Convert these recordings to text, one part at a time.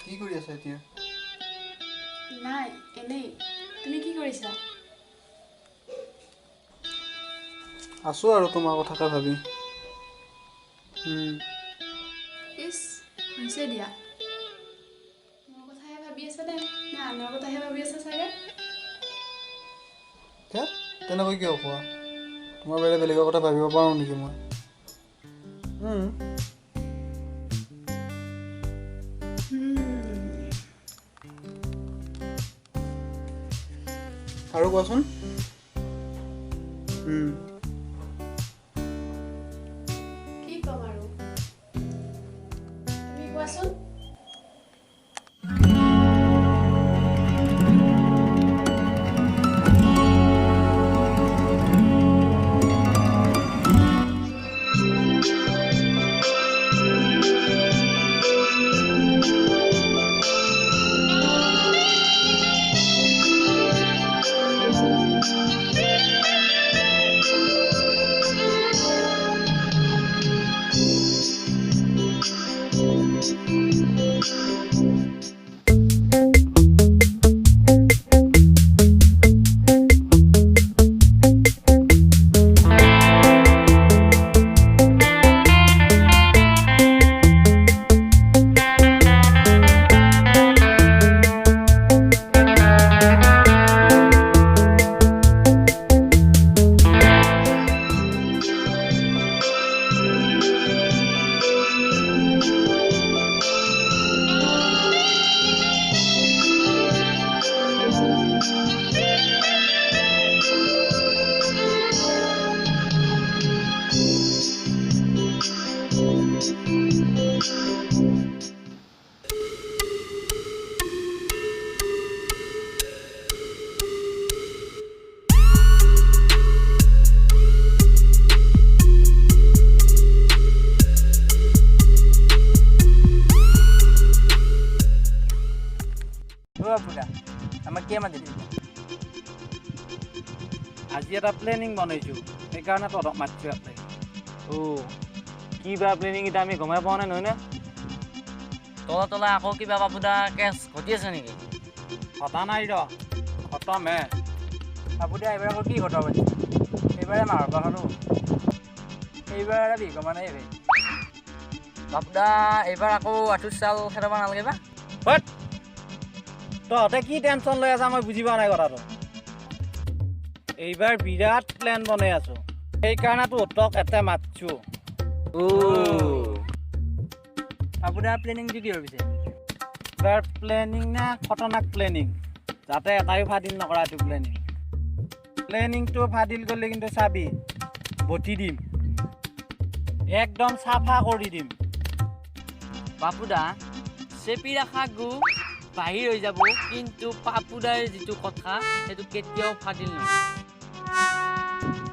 কি কৰি আছা এতিয়া? নাই এনেই। তুমি কি কৰিছা? আছো আৰু তোমাৰ কথাকে ভাবি। ইছ হৈছে দিয়া। মোৰ কথাহে ভাবি আছা নে আনৰ কথাহে ভাবি আছা চাগে? তেনেকৈ কিয় কোৱা? তোমাৰ বাহিৰে বেলেগৰ কথা ভাবিব পাৰোঁ নেকি মই? আৰু কোৱাচোন? কি ক'ম আৰু? তুমি কোৱাচোন? আমাক কিয় মাতিলি? আজি এটা প্লেনিং বনাইছোঁ, সেইকাৰণে তহঁতক মাতিছোঁ ইয়াতে। কিবা প্লেনিং এতিয়া আমি গমাই পোৱা নাই নহয় নে? তলা আকৌ কিবা বাপুদা কেছ ঘটি আছে নেকি? ঘটা নাই ৰ, খতমহে। বাপুদা এইবাৰ আকৌ কি ঘটাব পাইছে? এইবাৰে মাহৰ পৰা খালোঁ, এইবাৰ আৰু বিঘ মানে এইবাৰ। বাপুদা এইবাৰ আকৌ আঁঠুৰ চাল খেদাব নালাগে বা? তহঁতে কি টেনশ্যন লৈ আছা মই বুজি পোৱা নাই কথাটো। এইবাৰ বিৰাট প্লেন বনাই আছোঁ, সেইকাৰণে তহঁতক এতে মাতছোঁ। বাপুদা প্লেনিংটো কি ভাবিছে? এইবাৰ প্লেনিং না খতৰনাক প্লেনিং, যাতে এটাইও ফাদিল নকৰা এইটো প্লেনিং। প্লেনিংটো ফাদিল কৰিলে কিন্তু চাবি বটি দিম, একদম চাফা কৰি দিম। বাপুদা চেপি ৰাখা গু বাহিৰ হৈ যাব, কিন্তু পাপুদাৰ যিটো কথা সেইটো কেতিয়াও ফাদিল নহয়।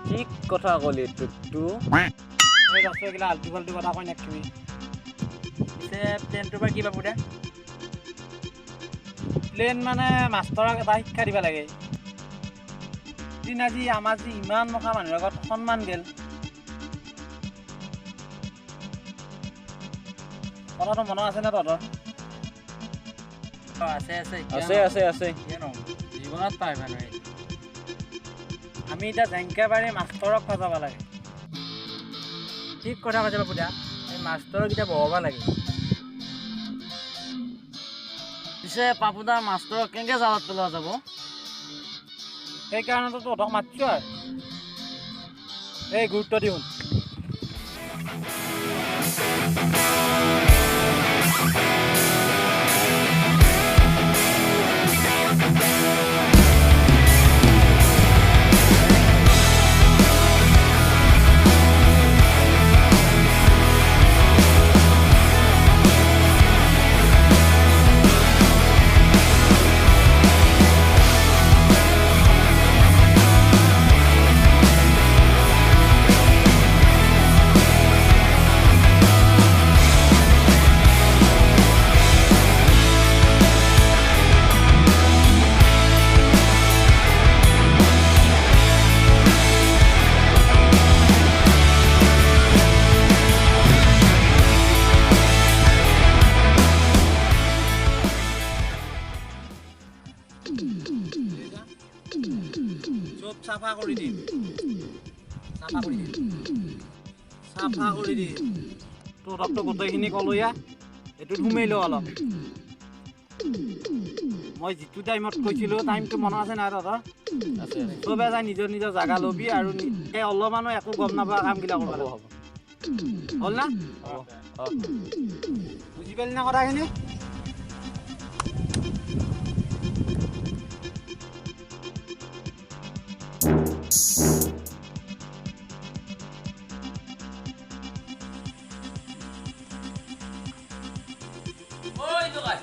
ঠিক কথা ক'লি তোকটো। এই বস্তুগিলা আল্টু ফাল্টু কথা কৈ নাথাকিবি। পিছে প্লেনটোৰ পৰা কি বাপুদা? প্লেন মানে মাষ্টৰক এটা শিক্ষা দিব লাগে। আজি আমাৰ যি ইমান মখা মানুহৰ আগত সন্মান গেল, কথাটো মনত আছেনে তহঁতৰ? আছে। জীৱনত পাই মানুহে। আমি এতিয়া যেনেকে পাৰি মাষ্টৰক ফচাব লাগে। ঠিক কথা কৈছে বাপুদা, এই মাষ্টৰক এতিয়া বহাব লাগে। পিছে পাপুদা মাষ্টৰক কেনেকৈ জালত পেলোৱা যাব? সেইকাৰণেতো তহঁতক মাতিছোঁ আৰু। এই গুৰুত্ব দিওঁ। চাফা কৰি দিম চাফা কৰি দিম তহঁতকতো গোটেইখিনি ক'লোয়া এইটোত সোমাই লওঁ অলপ মই যিটো টাইমত কৈছিলোঁ টাইমটো মনত আছে নাই তহঁতৰ চবে যাই নিজৰ নিজৰ জাগা ল'বি আৰু অলপমানো একো গম নাপোৱা কামবিলাক কৰিব লাগিব হ'ল না বুজি পালি না কথাখিনি ঐ